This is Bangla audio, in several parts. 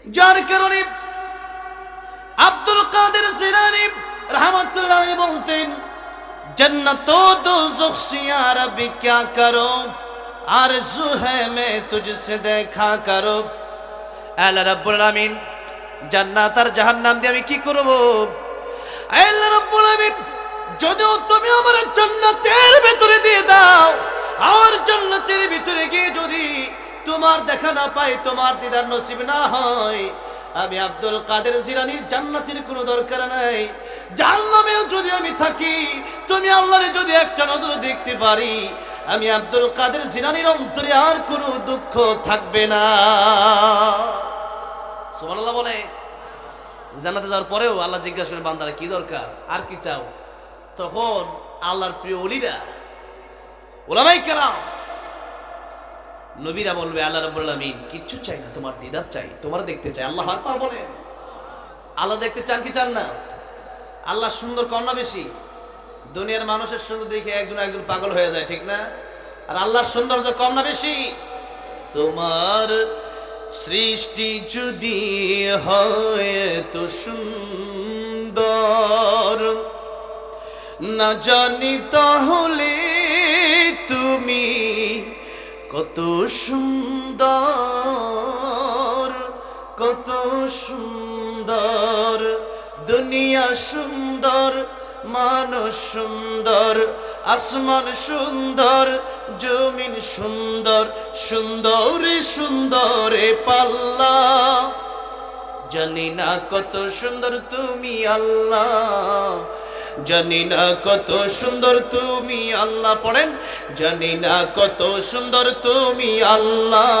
যার কারণে আব্দুল কাদের জিলানী রাহমাতুল্লাহ আলাইহি বলতেন, जन्नत दोज़ख से या रब्बी क्या करो, आरज़ू है मैं तुझसे देखा करो। আল্লাহ রাব্বুল আলামিন জান্নাত আর জাহান্নাম দিয়ে আমি কি করব? আল্লাহ রাব্বুল আলামিন যদি তুমি আমার জান্নাতের ভিতরে দিয়ে দাও, আর জান্নাতের ভিতরে গিয়ে যদি তোমার দেখা না পাই, তোমার দিদার নসিব না হয়, আমি আব্দুল কাদের জিলানীর জান্নাতের কোনো দরকার নাই। জাহান্নামেও যদি আমি থাকি, তুমি আল্লাহরে যদি একটা নজর দেখতে পারি, আমি আব্দুল কাদের জিলানীর অন্তরে আর কোনো দুঃখ থাকবে না। সুবহানাল্লাহ বলে। জান্নাতে যাওয়ার পরেও আল্লাহ জিজ্ঞাসা করেন, বান্দারা কি দরকার, আর কি চাও? তখন আল্লাহর প্রিয় ওলিরা, উলামায়ে কেরাম, নবীরা বলবে, আল্লাহ রাব্বুল আলামিন কিচ্ছু চাই না, তোমার দিদার চাই, তোমার দেখতে চাই। আল্লাহু আকবার বলেন। আল্লাহ দেখতে চান কি চান না? আল্লাহ সুন্দর কম না বেশি? দুনিয়ার মানুষের সুন্দর দেখে একজন একজন পাগল হয়ে যায়, ঠিক না? আর আল্লাহর সৌন্দর্য কম না বেশি? তোমার সৃষ্টি যদি হয় তো সুন্দর, না জানি তাহলে তুমি কত সুন্দর, কত সুন্দর। দুনিয়া সুন্দর, মানুষ সুন্দর, আসমান সুন্দর, জমিন সুন্দর, সুন্দরে সুন্দরে পাল্লা। জানি না কত সুন্দর তুমি আল্লাহ, জানি না কত সুন্দর তুমি আল্লাহ। পড়েন, জানি না কত সুন্দর তুমি আল্লাহ,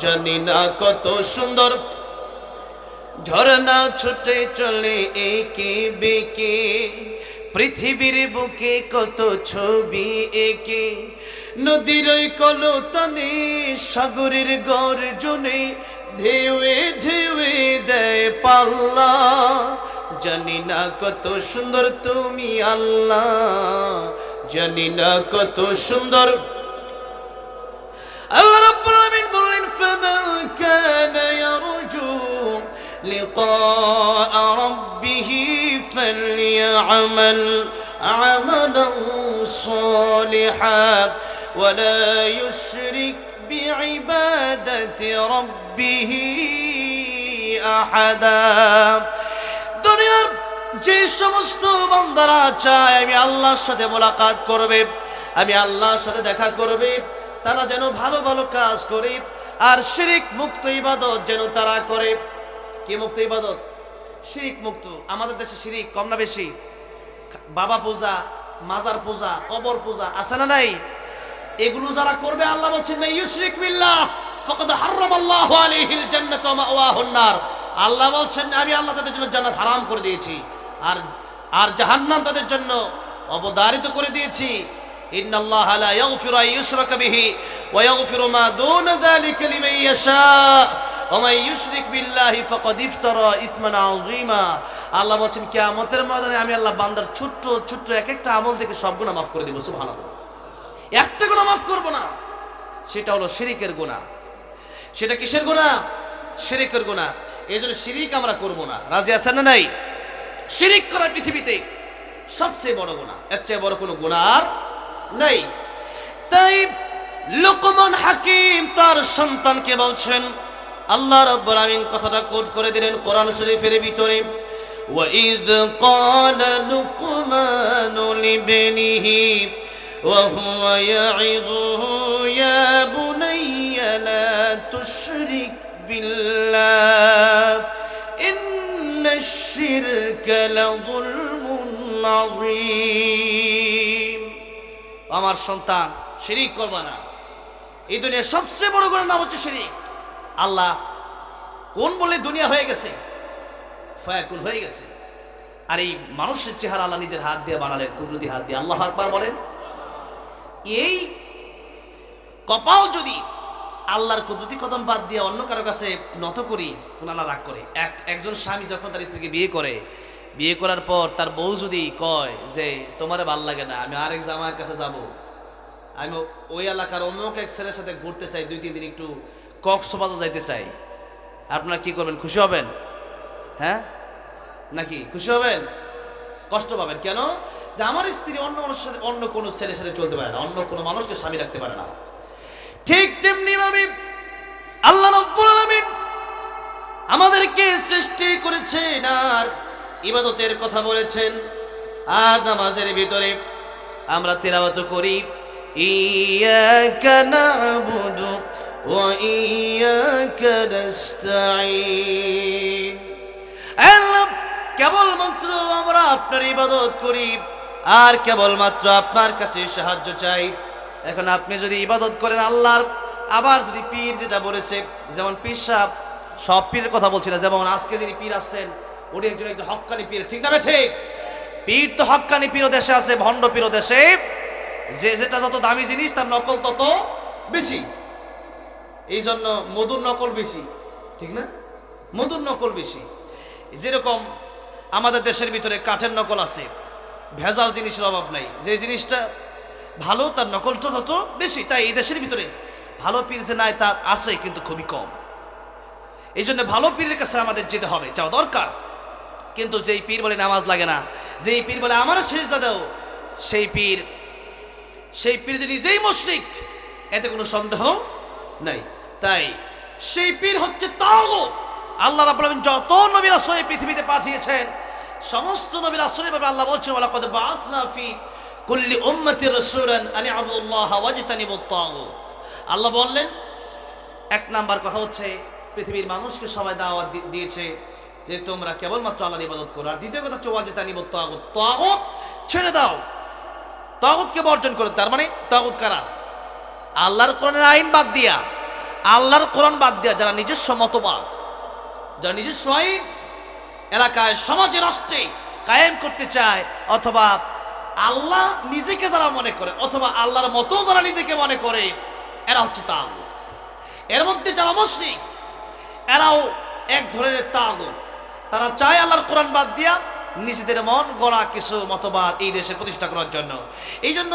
জানি না কত সুন্দর। ঝরনা ছুটে চলে একে বেঁকে, পৃথিবীর বুকে কত ছবি একে। নদীর ওই কলতানে, সাগরের গর্জনে, ঢেউয়ে ঢেউয়ে দেয় পাল্লা। জানি না কত সুন্দর তুমি আল্লাহ, জানি না কত সুন্দর। আল্লাহ রাব্বুল আলামিন বললেন, ফামান কানা ইয়ারজু লিকাআ রাব্বিহি ফালইআমাল আমালান সালিহান ওয়ালা ইউশরিক বিইবাদাতি রাব্বিহি আহাদা। দুনিয়ার যে সমস্ত বান্দারা চায় আমি আল্লাহর সাথে মোলাকাত করবে, আমি আল্লাহর সাথে দেখা করবে, তারা যেন ভালো ভালো কাজ করে, আর শিরিক মুক্ত ইবাদত যেন তারা করে। কি মুক্ত ইবাদত? শিরিক মুক্ত। আমাদের দেশে শিরিক কম না বেশি? বাবা পূজা, মাজার পূজা, কবর পূজা আছে না নাই? এগুলো যারা করবে, আল্লাহ বলছেন, মা ইউশরিক বিল্লাহ ফাকাদ হারামাল্লাহু আলাইহিল জান্নাত ওয়া মাওয়াহুন নার। আল্লাহ বলছেন, আমি আল্লাহ তাদের জন্য জান্নাত হারাম করে দিয়েছি, আর জাহান্নাম তাদের জন্য অবধারিত করে দিয়েছি। ইন্নাল্লাহা লা ইয়াগফিরু আন ইউশরাকা বিহি ওয়া ইয়াগফিরু মা দুনা যালিকা লিমান ইয়াশা ওয়া মান ইউশরিক বিল্লাহি ফাকাদ ইফতারা ইসমান আযীমা। আল্লাহ বলেন, কিয়ামতের ময়দানে আমি আল্লাহ বান্দার ছোট্ট ছোট্ট এক একটা আমল থেকে সব গুনাহ মাফ করে দেব। সুবহানাল্লাহ। একটা গুনাহ মাফ করব না, সেটা হলো শিরিকের গুনাহ। সেটা কিসের গুনাহ? শিরিকের গুনাহ। এইজন্য শিরিক আমরা করব না। রাজি আছেন না নাই? শিরিক করা পৃথিবীতে সবচেয়ে বড় গুনাহ, এর চেয়ে বড় কোনো গুনাহ আর নাই। তাই লুকমান হাকিম তার সন্তানকে বলছেন, আল্লাহ রাব্বুল আমিন কথাটা কোট করে দিলেন কোরআন শরীফের ভিতরে, ওয়াইদ ক্বালা লুকমানু লিবনিহি ওয়া হুয়া ইয়াইযুহু ইয়া বুনাইয়া লা তুশরিক বিল্লাহ ইন্নাশ শিরকা লাযুলমুন আযীম। আমার সন্তান, শিরিক করবা না। এই দুনিয়ার সবচেয়ে বড় গুনাহ নাম হচ্ছে শিরিক। আল্লাহ কোন বলে দুনিয়া হয়ে গেছে, ফায়াকুন হয়ে গেছে। আর এই মানুষের চেহারা আল্লাহ নিজের হাত দিয়ে বানালেন, কুদরতি হাত দিয়ে। আল্লাহু আকবার বলেন। এই কপাল যদি আল্লাহর কুদরতি কদম বাদ দিয়ে অন্য কারো কাছে নত করি, আল্লাহ রাগ করে। একজন স্বামী যখন তার স্ত্রীকে বিয়ে করে, বিয়ে করার পর তার বউ যদি কয় যে তোমারে ভাল লাগে না, আমি আরেক জামাইয়ের কাছে যাব, আমি ওই এলাকার অন্য এক ছেলের সাথে ঘুরতে চাই, 2-3 দিন একটু কক্সবাজার যাইতে চাই, আপনারা কি করবেন? খুশি হবেন? হ্যাঁ নাকি খুশি হবেন? কষ্ট পাবেন কেন? যে আমার স্ত্রী অন্য মানুষের সাথে, অন্য কোনো ছেলের সাথে চলতে পারে না, অন্য কোনো মানুষকে স্বামী রাখতে পারে না। ঠিক তেমনি ভাবে আল্লাহ রাব্বুল আলামিন আমাদেরকে সৃষ্টি করেছেন আর ইবাদতের কথা বলেছেন। আর নামাজের ভিতরে আমরা তিলাওয়াত করি ইয়াকা না'বুদু ওয়া ইয়াকা নাস্তাঈন। আল্লাহ, কেবলমাত্র আমরা আপনার ইবাদত করি আর কেবলমাত্র আপনার কাছে সাহায্য চাই। এখন আপনি যদি ইবাদত করেন আল্লাহর, আবার যদি পীর যেটা বলেছে, যেমন পীর সাহেব, সব পীরের কথা বলছি না, যেমন আজকে যিনি পীর আসছেন উনি একজন হক্কানি পীর, ঠিক না? ঠিক, পীর তো হক্কানি পীর দেশে আছে, ভণ্ড পীর দেশে, যে যেটা যত দামি জিনিস তার নকল তত বেশি। এই জন্য মধুর নকল বেশি, ঠিক না? মধুর নকল বেশি। যেরকম আমাদের দেশের ভিতরে কাঠের নকল আছে, ভেজাল জিনিসের অভাব নাই, যে জিনিসটা ভালো তার নকলটা তত বেশি। তাই এই দেশের ভিতরে ভালো পীর যে নাই তা আছে, কিন্তু খুবই কম। এই জন্য ভালো পীরের কাছে আমাদের যেতে হবে, যাওয়া দরকার। কিন্তু যেই পীর বলে নামাজ লাগে না, যেই পীর বলে আমার সেজদা দাও, সেই পীর যে নিজেই মুশরিক, এতে কোনো সন্দেহ নাই। তাই সেই পীর হচ্ছে তাগুত। আল্লাহ রাব্বুল আলামিন যত নবী রাসূল পৃথিবীতে পাঠিয়েছেন, সমস্ত নবী রাসূলের ব্যাপারে আল্লাহ বলছেন ওয়ালাকাদ বাআসনা ফি কুল্লি উম্মাতির রাসূলান আন ই'বুদুল্লাহা ওয়াজতানিবুত তাগুত। আল্লাহ বললেন, এক নাম্বার কথা হচ্ছে পৃথিবীর মানুষকে সবাই দাওয়াত দিয়েছে যে তোমরা কেবলমাত্র আল্লাহর ইবাদত করো। আর দ্বিতীয় কথা হচ্ছে ওয়াজতানিবুত তাগুত, তাগুত ছেড়ে দাও, তাগুতকে বর্জন করো। তার মানে তাগুত কারা? আল্লাহর কোরআনের আইন বাদ দিয়া, আল্লাহর কোরআন বাদ দিয়া যারা নিজস্ব মতবাদ, যারা নিজস্ব আইন এলাকায়, সমাজে, রাষ্ট্রে কায়েম করতে চায়, অথবা আল্লাহ নিজেকে যারা মনে করে, অথবা আল্লাহর মতো যারা নিজেকে মনে করে, এরা হচ্ছে তাগুত। এর মধ্যে যারা মুশরিক এরাও এক ধরনের তাগুত। তারা চায় আল্লাহর কোরআন বাদ দিয়া নিজেদের মন গড়া কিছু মতবাদ এই দেশে প্রতিষ্ঠা করার জন্য। এই জন্য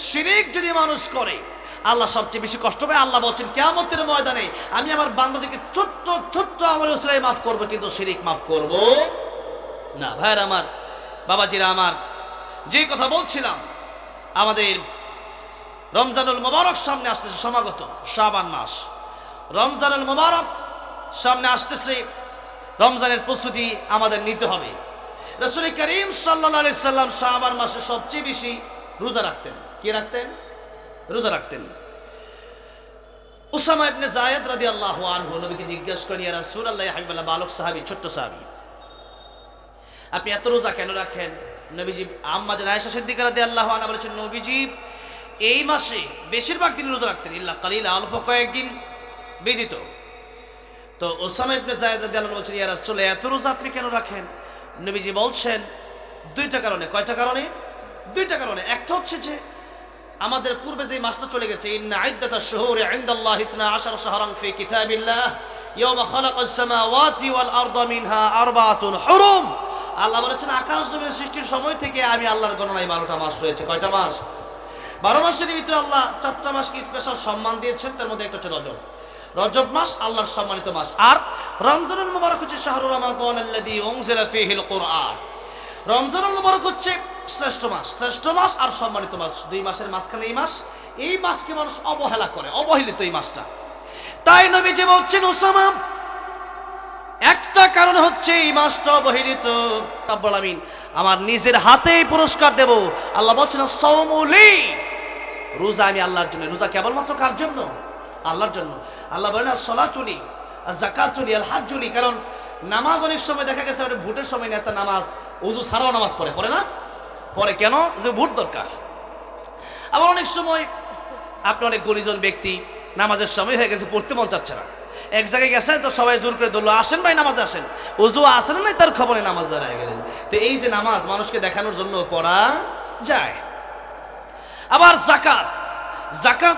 শিরক যদি মানুষ করে আল্লাহ সবচেয়ে বেশি কষ্ট পায়। আল্লাহ বলছেন কিয়ামতের ময়দানে আমি আমার বান্দাদেরকে ছোট্ট ছোট্ট আমল উসরাই মাফ করব, কিন্তু শিরক মাফ করব না। ভাইরা আমার, বাবাজিরা আমার, যে কথা বলছিলাম, আমাদের রমজানুল মুবারক সামনে আসতেছে, সমাগত শাবান মাস, রমজানুল মুবারক সামনে আসতেছে। রমজানের প্রস্তুতি আমাদের নিতে হবে। রাসূল করিম সাল্লাল্লাহু আলাইহি সাল্লাম শাবান মাসে সবচেয়ে বেশি রোজা রাখতেন। কি রাখতেন? রোজা রাখতেন। উসামা ইবনে যায়েদ রাদিয়াল্লাহু আনহু নবীকে জিজ্ঞেস করেন, ইয়া রাসূলুল্লাহ, ইয়া হাবিবাল্লাহ, বালক সাহাবী, ছোট্ট সাহাবী, আপনি এত রোজা কেন রাখেন? নবীজি, আম্মা জান আয়েশা সিদ্দিকা রাদিয়াল্লাহু আনহা বলেছেন, নবীজি এই মাসে বেশিরভাগ দিন রোজা রাখতেন, ইল্লা কালিলা, অল্প কয়েকদিন ব্যতীত। তো উসামা ইবনে যায়েদ রাদিয়াল্লাহু আনহু বলছেন, ইয়া রাসূলুল্লাহ, এত রোজা আপনি কেন রাখেন? নবীজি বলছেন দুইটা কারণে। কয়টা কারণে? দুইটা কারণে। একটা হচ্ছে যে আমাদের পূর্বে যে মাসটা চলে গেছে, ইন্না ইদ্দাতাশ শুহুরি ইনদাল্লাহি 12 শাহরান ফি কিতাবিল্লাহ ইয়াওমা খালাকাস সামাওয়াতি ওয়াল আরদা মিনহা আরবাআতুন হুরুম। আল্লাহ বলেছেন আকাশ জমিন সৃষ্টির সময় থেকে আমি আল্লাহর গণনায় 12টা মাস রয়েছে। কয়টা মাস? 12 মাসের ভিতরে আল্লাহ 4টা মাসকে স্পেশাল সম্মান দিয়েছেন। তার মধ্যে একটা হচ্ছে রজব। রজব মাস আল্লাহর সম্মানিত মাস। আর রমজানুল মুবারক হচ্ছে শাহরুর রমাদান আল্লাযী উনজিলা ফীহিল কুরআন। রমজানুল মুবারক হচ্ছে শ্রেষ্ঠ মাস, শ্রেষ্ঠ মাস আর সম্মানিত মাস। দুই মাসের মাঝখানে এই মাসকে মানুষ অবহেলা করে, অবহেলিত এই মাসটা। তাই নবীজি বলছেন, উসামা, একটা কারণ হচ্ছে এই মাসটা অবহেলিত। রব্বুল আমিন আমার নিজের হাতেই পুরস্কার দেব। আল্লাহ বলছেন সাওমুলি, রোজা আমি আল্লাহর জন্য। রোজা কেবলমাত্র কার জন্য? আল্লাহর জন্য। আল্লাহ বলেন যাকাতুলি, যাকাতুলি, আল হাজ্জুলি। কারণ নামাজ অনেক সময় দেখা গেছে ভোটের সময় নেতা নামাজ ওযু ছাড়াও নামাজ পড়ে না? পরে কেন? যে ভোট দরকার। আবার অনেক সময় আপনি অনেক গরিজন ব্যক্তি, নামাজের সময় হয়ে গেছে, পড়তে মন চাচ্ছে না, এক জায়গায় গেছেন তো সবাই জোর করে ধরলো, আসেন ভাই নামাজ আসেন, ওযু আসেন না, তার খবরে নামাজ দাঁড়ায় গেলেন। তো এই যে নামাজ মানুষকে দেখানোর জন্য পড়া যায়। আবার যাকাত, যাকাত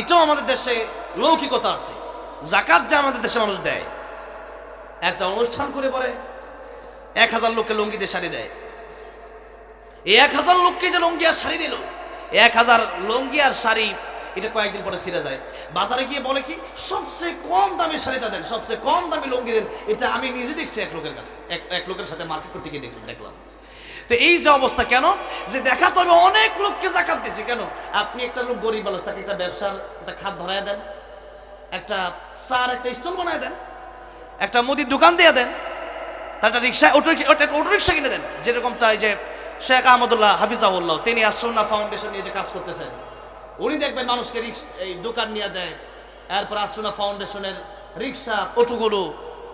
এটাও আমাদের দেশে লৌকিকতা আছে। যাকাত যে আমাদের দেশে মানুষ দেয়, একটা অনুষ্ঠান করে পরে 1000 লোককে লুঙ্গি দিয়ে শাড়ি দেয়। এই 1000 লোককে যে লুঙ্গি আর শাড়ি দিল, 1000 লুঙ্গি আর শাড়ি এটা কয়েকদিন পরে ছিঁড়ে যায়। বাজারে গিয়ে বলে কি, সবচেয়ে কম দামি শাড়িটা দেন, সবচেয়ে কম দামি লুঙ্গি দেন। এটা আমি নিজে দেখছি এক লোকের কাছে, এক লোকের সাথে মার্কেট করতে গিয়ে দেখলাম। তো এই যে অবস্থা, কেন যে দেখাতে হবে অনেক লোককে জাকাত দিচ্ছে। কেন? আপনি একটা লোক গরিব মানুষ, তাকে একটা ব্যবসার একটা খাত ধরায় দেন, একটা চার একটা স্টল বানায় দেন, একটা মুদির দোকান দিয়ে দেন, তার একটা রিক্সা অটো রিক্সা কিনে দেন। যেরকমটা যে শেখ আহমদুল্লাহ হাফিজাহুল্লাহ, তিনি আসুন্নাহ ফাউন্ডেশন নিয়ে যে কাজ করতেছেন, উনি দেখবেন মানুষকে এই দোকান নিয়ে দেয়, এরপর আসুন্নাহ ফাউন্ডেশনের রিক্সা অটোগুলো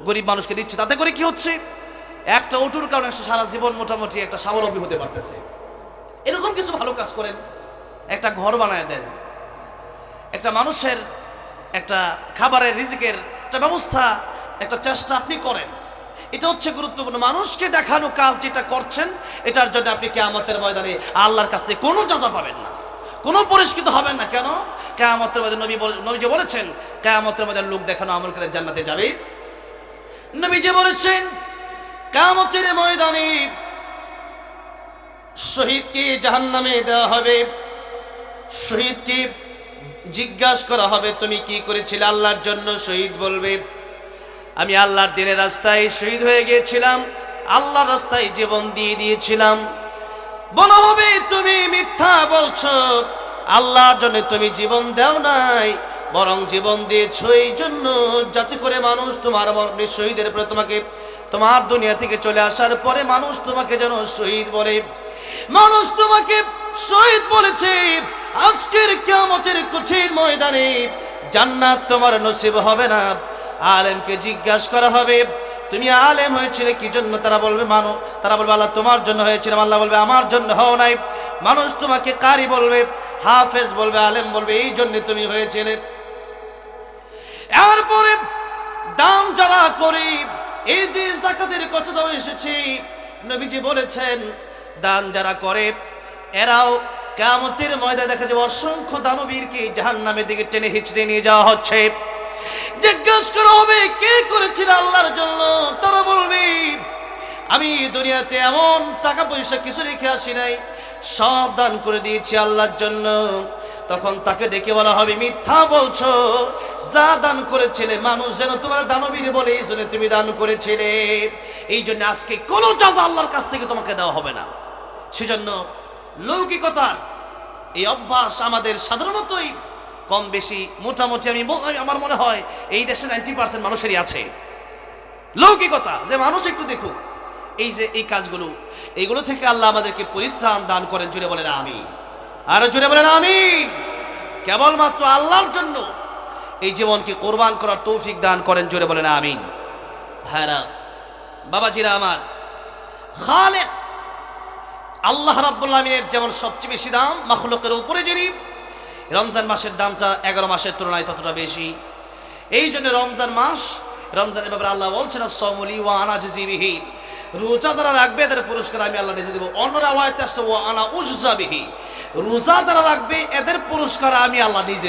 গরিব মানুষকে দিচ্ছে। তাতে করে কি হচ্ছে, একটা অটোর কারণে সারা জীবন মোটামুটি একটা স্বাবলম্বী হতে পারতেছে। এরকম কিছু ভালো কাজ করেন, একটা ঘর বানায় দেন, একটা মানুষের একটা খাবারের রিজিকের একটা ব্যবস্থা, একটা চেষ্টা আপনি করেন। এটা হচ্ছে গুরুত্বপূর্ণ। মানুষকে দেখানো কাজ যেটা করছেন, এটার জন্য আপনি কিয়ামতের ময়দানে আল্লাহর কাছ থেকে কোনো যাজা পাবেন না, কোনো পরিষ্কৃত হবেন না। কেন? কিয়ামতের ময়দানে নবীজি বলেছেন, কিয়ামতের ময়দানে লোক দেখানো আমল করে জান্নাতে যাবে। নবীজি বলেছেন, কিয়ামতের ময়দানে শহীদকে জাহান্নামে দেওয়া হবে, শহীদকে জিজ্ঞাসা করা হবে, তুমি কি করেছিলে আল্লাহর জন্য? শহীদ বলবে, আমি আল্লাহর দিনের রাস্তায় শহীদ হয়ে গিয়েছিলাম, আল্লাহর রাস্তায় জীবন দিয়ে দিয়েছিলাম। বলা হবে, তুমি মিথ্যা বলছো, আল্লাহর জন্য তুমি জীবন দাও নাই, বরং জীবন দিয়েছো এই জন্য যাতে করে মানুষ তোমার শহীদের পরে তোমাকে, তোমার দুনিয়া থেকে চলে আসার পরে মানুষ তোমাকে যেন শহীদ বলে। মানুষ তোমাকে শহীদ বলেছে, আজকের কিয়ামতের কঠিন ময়দানে জান্নাত তোমার নসিব হবে না। আলেমকে জিজ্ঞাসা করা হবে, তুমি আলেম হয়েছিলে কি জন্য? তারা বলবে আল্লাহ তোমার জন্য হয়েছিলাম। আল্লাহ বলবে, আমার জন্য হও নাই। মানুষ তোমাকে কারি বলবে, হাফেজ বলবে, আলেম বলবে, এই জন্য তুমি হয়েছিলে। এরপরে দান যারা করে, এই যে যাকাতের কথাটাও এসেছে, নবীজি বলেছেন, দান যারা করে এরাও কিয়ামতের ময়দানে দেখা যাবে অসংখ্য দানবীরকে জাহান্নামের দিকে টেনে হিচড়ে নিয়ে যাওয়া হচ্ছে। জিজ্ঞাসা করা হবে, কে করেছিল আল্লাহর জন্য? তারা বলবে, আমি দুনিয়াতে এমন টাকা পয়সা কিছু রেখে আসি নাই, সব দান করে দিয়েছি আল্লাহর জন্য। তখন তাকে ডেকে বলা হবে, মিথ্যা বলছো, যা দান করেছিলে মানুষ যেন তোমার দানবীর বলে, এই জন্য তুমি দান করেছিলে। এই জন্য আজকে কোনো যাজা আল্লাহর কাছ থেকে তোমাকে দেওয়া হবে না। সেজন্য লৌকিকতার এই অভ্যাস আমাদের সাধারণতই কম বেশি মোটামুটি আমার মনে হয় এই দেশে 90% মানুষেরই আছে লৌকিকতা, যে মানুষ একটু দেখুক। এই যে এই কাজগুলো, এইগুলো থেকে আল্লাহ আমাদেরকে পরিত্রাণ দান করেন। জুড়ে বলেন আমিন, আরো জুড়ে বলেন আমিন। কেবলমাত্র আল্লাহর জন্য এই জীবনকে কোরবান করার তৌফিক দান করেন। জুড়ে বলেন আমিন। হ্যাঁ বাবাজিরা আমার, খালেক আল্লাহ রাব্বুল আমিনের যেমন সবচেয়ে বেশি দাম, মাখলুকের উপরে যিনি, রমজান মাসের দামটা 11 মাসের তুলনায় ততটা বেশি। এই জন্য রমজানের ব্যাপারে আল্লাহ বলছেন, as-সাওমুলি ওয়া আনা আজজি বিহি, রোজা যারা রাখবে এদের পুরস্কার আমি আল্লাহ নিজে দেব। অন্য রাওয়ায়াতে আসছে ওয়া আনা উজজা বিহি, রোজা যারা রাখবে এদের পুরস্কার আমি আল্লাহ নিজে